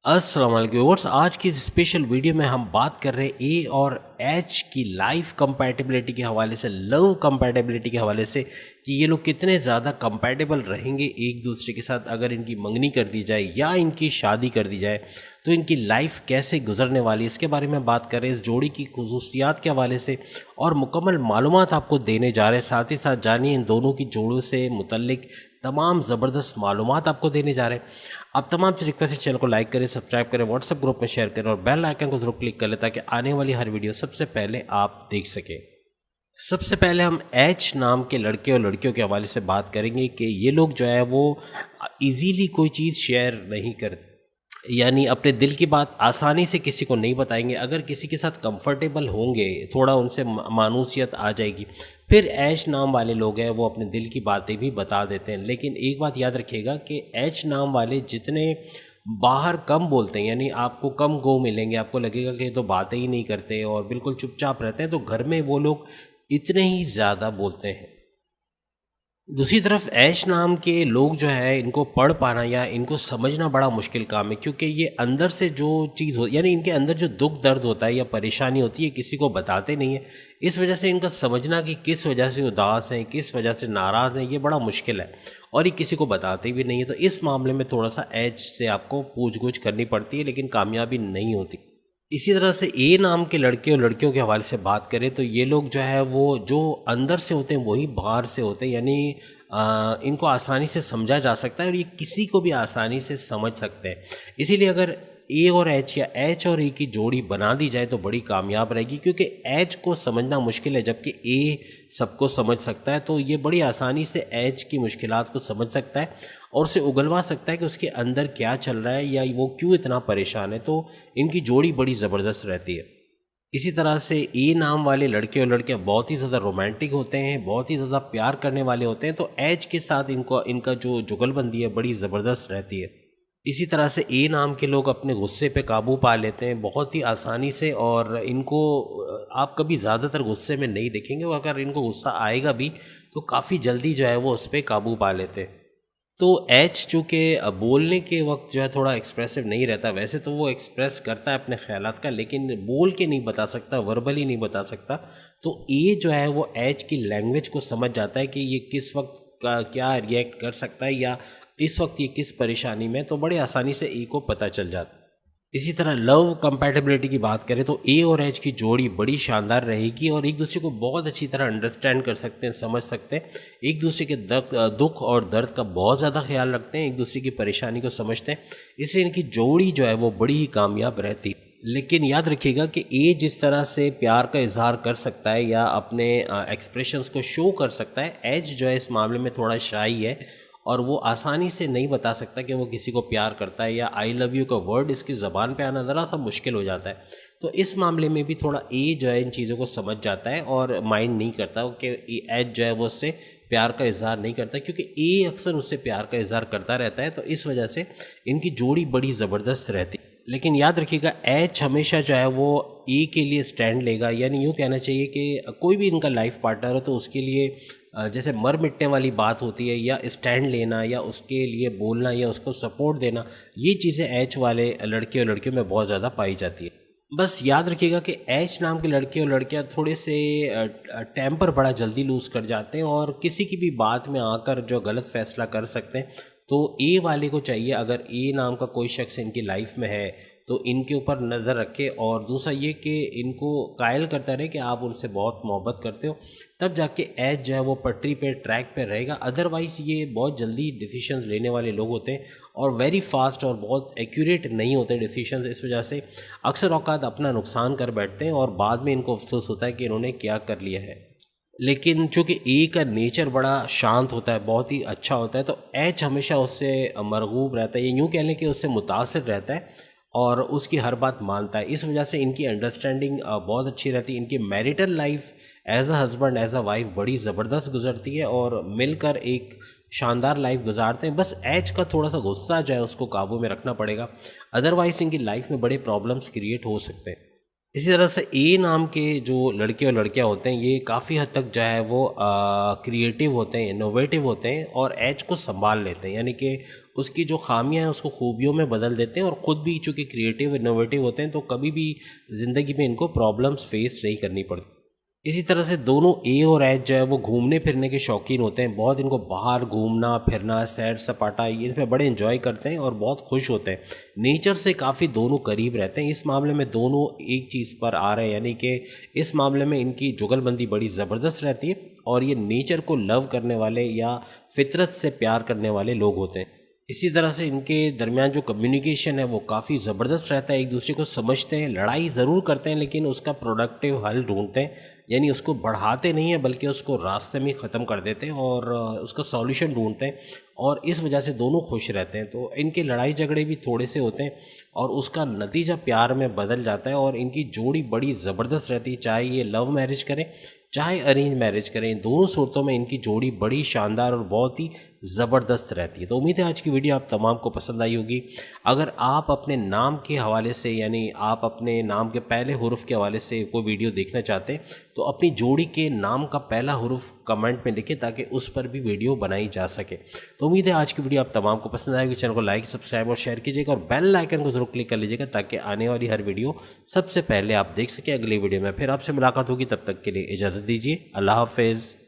अस्सलाम वालेकुम व्यूअर्स। आज की इस स्पेशल वीडियो में हम बात कर रहे हैं ए और एच की लाइफ कंपैटिबिलिटी के हवाले से, लव कंपैटिबिलिटी के हवाले से कि ये लोग कितने ज़्यादा कंपैटिबल रहेंगे एक दूसरे के साथ अगर इनकी मंगनी कर दी जाए या इनकी शादी कर दी जाए तो इनकी लाइफ कैसे गुजरने वाली है, इसके बारे में बात कर रहे हैं। इस जोड़ी की खुसूसियात के हवाले से और मुकम्मल मालूमात आपको देने जा रहे हैं। साथ ही साथ जानिए इन दोनों की जोड़ों से मुतल्लिक तमाम ज़बरदस्त मालूमात आपको देने जा रहे हैं। आप तमाम से रिक्वेस्ट है, चैनल को लाइक करें, सब्सक्राइब करें, व्हाट्सएप ग्रुप में शेयर करें और बेल आइकन को जरूर क्लिक कर लें ताकि आने वाली हर वीडियो सबसे पहले आप देख सकें। सबसे पहले हम एच नाम के लड़के और लड़कियों के हवाले से बात करेंगे कि ये लोग जो है वो इजीली कोई चीज़ शेयर नहीं करते, यानी अपने दिल की बात आसानी से किसी को नहीं बताएंगे। अगर किसी के साथ कंफर्टेबल होंगे, थोड़ा उनसे मानूसियत आ जाएगी, फिर ऐश नाम वाले लोग हैं वो अपने दिल की बातें भी बता देते हैं। लेकिन एक बात याद रखिएगा कि ऐश नाम वाले जितने बाहर कम बोलते हैं, यानी आपको कम गो मिलेंगे, आपको लगेगा कि ये तो बातें ही नहीं करते और बिल्कुल चुपचाप रहते हैं, तो घर में वो लोग इतने ही ज़्यादा बोलते हैं। दूसरी तरफ ऐश नाम के लोग जो है इनको पढ़ पाना या इनको समझना बड़ा मुश्किल काम है, क्योंकि ये अंदर से जो चीज़ हो, यानी इनके अंदर जो दुख दर्द होता है या परेशानी होती है किसी को बताते नहीं है। इस वजह से इनका समझना कि किस वजह से उदास हैं, किस वजह से नाराज़ हैं, ये बड़ा मुश्किल है और ये किसी को बताते भी नहीं है। तो इस मामले में थोड़ा सा ऐश से आपको पूछ गूछ करनी पड़ती है, लेकिन कामयाबी नहीं होती। इसी तरह से ए नाम के लड़के और लड़कियों के हवाले से बात करें तो ये लोग जो है वो जो अंदर से होते हैं वही बाहर से होते हैं, यानी इनको आसानी से समझा जा सकता है और ये किसी को भी आसानी से समझ सकते हैं। इसीलिए अगर ए और एच या एच और ए की जोड़ी बना दी जाए तो बड़ी कामयाब रहेगी, क्योंकि एच को समझना मुश्किल है जबकि ए सबको समझ सकता है। तो ये बड़ी आसानी से एच की मुश्किलात को समझ सकता है और उसे उगलवा सकता है कि उसके अंदर क्या चल रहा है या वो क्यों इतना परेशान है। तो इनकी जोड़ी बड़ी ज़बरदस्त रहती है। इसी तरह से ए नाम वाले लड़के और लड़कियां बहुत ही ज़्यादा रोमांटिक होते हैं, बहुत ही ज़्यादा प्यार करने वाले होते हैं, तो एच के साथ इनका जो जुगलबंदी है बड़ी ज़बरदस्त रहती है। इसी तरह से ए नाम के लोग अपने गुस्से पे काबू पा लेते हैं बहुत ही आसानी से और इनको आप कभी ज़्यादातर गुस्से में नहीं देखेंगे, और अगर इनको गुस्सा आएगा भी तो काफ़ी जल्दी जो है वो उस पर काबू पा लेते हैं। तो एच चूँकि बोलने के वक्त जो है थोड़ा एक्सप्रेसिव नहीं रहता, वैसे तो वो एक्सप्रेस करता है अपने ख़यालात का, लेकिन बोल के नहीं बता सकता, वर्बली नहीं बता सकता। तो ए जो है वो एच की लैंग्वेज को समझ जाता है कि ये किस वक्त का क्या रिएक्ट कर सकता है या इस वक्त ये किस परेशानी में, तो बड़े आसानी से ए को पता चल जाता है। इसी तरह लव कंपैटिबिलिटी की बात करें तो ए और एच की जोड़ी बड़ी शानदार रहेगी और एक दूसरे को बहुत अच्छी तरह अंडरस्टैंड कर सकते हैं, समझ सकते हैं, एक दूसरे के दुख और दर्द का बहुत ज़्यादा ख्याल रखते हैं, एक दूसरे की परेशानी को समझते हैं, इसलिए इनकी जोड़ी जो है वो बड़ी ही कामयाब रहती है। लेकिन याद रखिएगा कि ए जिस तरह से प्यार का इजहार कर सकता है या अपने एक्सप्रेशंस को शो कर सकता है, एच जो है इस मामले में थोड़ा शाई है और वो आसानी से नहीं बता सकता कि वो किसी को प्यार करता है, या आई लव यू का वर्ड इसकी ज़बान पे आना ज़रा सा मुश्किल हो जाता है। तो इस मामले में भी थोड़ा ए जो है इन चीज़ों को समझ जाता है और माइंड नहीं करता कि एच जो है वो उससे प्यार का इजहार नहीं करता, क्योंकि ए अक्सर उससे प्यार का इजहार करता रहता है। तो इस वजह से इनकी जोड़ी बड़ी ज़बरदस्त रहती है। लेकिन याद रखिएगा एच हमेशा जो है वो ए के लिए स्टैंड लेगा, यानी यूँ कहना चाहिए कि कोई भी इनका लाइफ पार्टनर हो तो उसके लिए जैसे मर मिटने वाली बात होती है या स्टैंड लेना या उसके लिए बोलना या उसको सपोर्ट देना, ये चीज़ें एच वाले लड़के और लड़कियों में बहुत ज़्यादा पाई जाती है। बस याद रखिएगा कि एच नाम के लड़के और लड़कियां थोड़े से टेम्पर बड़ा जल्दी लूज़ कर जाते हैं और किसी की भी बात में आकर जो गलत फैसला कर सकते हैं। तो ए वाले को चाहिए, अगर ए नाम का कोई शख्स इनकी लाइफ में है तो इनके ऊपर नज़र रखे और दूसरा ये कि इनको कायल करता रहे कि आप उनसे बहुत मोहब्बत करते हो, तब जाके एच जो है वो पटरी पे ट्रैक पे रहेगा। अदरवाइज़ ये बहुत जल्दी डिसीशंस लेने वाले लोग होते हैं और वेरी फास्ट और बहुत एक्यूरेट नहीं होते डिसीशंस, इस वजह से अक्सर औकात अपना नुकसान कर बैठते हैं और बाद में इनको अफसोस होता है कि इन्होंने क्या कर लिया है। लेकिन चूँकि ए का नेचर बड़ा शांत होता है, बहुत ही अच्छा होता है, तो एच हमेशा उससे मरगूब रहता है, ये यूँ कह लें कि उससे मुतासिर रहता है और उसकी हर बात मानता है। इस वजह से इनकी अंडरस्टैंडिंग बहुत अच्छी रहती है। इनकी marital life as a husband as a wife बड़ी ज़बरदस्त गुजरती है और मिलकर एक शानदार लाइफ गुजारते हैं। बस एच का थोड़ा सा गुस्सा जो है उसको काबू में रखना पड़ेगा, अदरवाइज़ इनकी लाइफ में बड़े प्रॉब्लम्स क्रिएट हो सकते हैं। इसी तरह से ए नाम के जो लड़के और लड़कियां होते हैं ये काफ़ी हद तक जो है वो क्रिएटिव होते हैं, इनोवेटिव होते हैं और एच को संभाल लेते हैं, यानी कि उसकी जो खामियां हैं उसको खूबियों में बदल देते हैं और ख़ुद भी चूँकि क्रिएटिव इनोवेटिव होते हैं तो कभी भी ज़िंदगी में इनको प्रॉब्लम्स फेस नहीं करनी पड़ती। इसी तरह से दोनों ए और एच जो है वो घूमने फिरने के शौकीन होते हैं, बहुत इनको बाहर घूमना फिरना सैर सपाटा ये इसमें बड़े इन्जॉय करते हैं और बहुत खुश होते हैं। नेचर से काफ़ी दोनों करीब रहते हैं। इस मामले में दोनों एक चीज़ पर आ रहे हैं, यानी कि इस मामले में इनकी जुगलबंदी बड़ी ज़बरदस्त रहती है और ये नेचर को लव करने वाले या फितरत से प्यार करने वाले लोग होते हैं। इसी तरह से इनके दरमियान जो कम्युनिकेशन है वो काफ़ी ज़बरदस्त रहता है, एक दूसरे को समझते हैं, लड़ाई ज़रूर करते हैं लेकिन उसका प्रोडक्टिव हल ढूंढते हैं, यानी उसको बढ़ाते नहीं हैं बल्कि उसको रास्ते में ख़त्म कर देते हैं और उसका सॉल्यूशन ढूंढते हैं और इस वजह से दोनों खुश रहते हैं। तो इनके लड़ाई झगड़े भी थोड़े से होते हैं और उसका नतीजा प्यार में बदल जाता है और इनकी जोड़ी बड़ी ज़बरदस्त रहती है, चाहे ये लव मैरिज करें चाहे अरेंज मैरिज करें, दोनों सूरतों में इनकी जोड़ी बड़ी शानदार और बहुत ही ज़बरदस्त रहती है। तो उम्मीद है आज की वीडियो आप तमाम को पसंद आई होगी। अगर आप अपने नाम के हवाले से यानी आप अपने नाम के पहले हुर्फ के हवाले से कोई वीडियो देखना चाहते हैं तो अपनी जोड़ी के नाम का पहला हुर्फ कमेंट में लिखें ताकि उस पर भी वीडियो बनाई जा सके। तो उम्मीद है आज की वीडियो आप तमाम को पसंद आएगी। चैनल को लाइक सब्सक्राइब और शेयर कीजिएगा और बेल आइकन को जरूर क्लिक कर लीजिएगा ताकि आने वाली हर वीडियो सबसे पहले आप देख सकें। अगली वीडियो में फिर आपसे मुलाकात होगी, तब तक के लिए इजाज़त दीजिए। अल्लाह हाफिज़।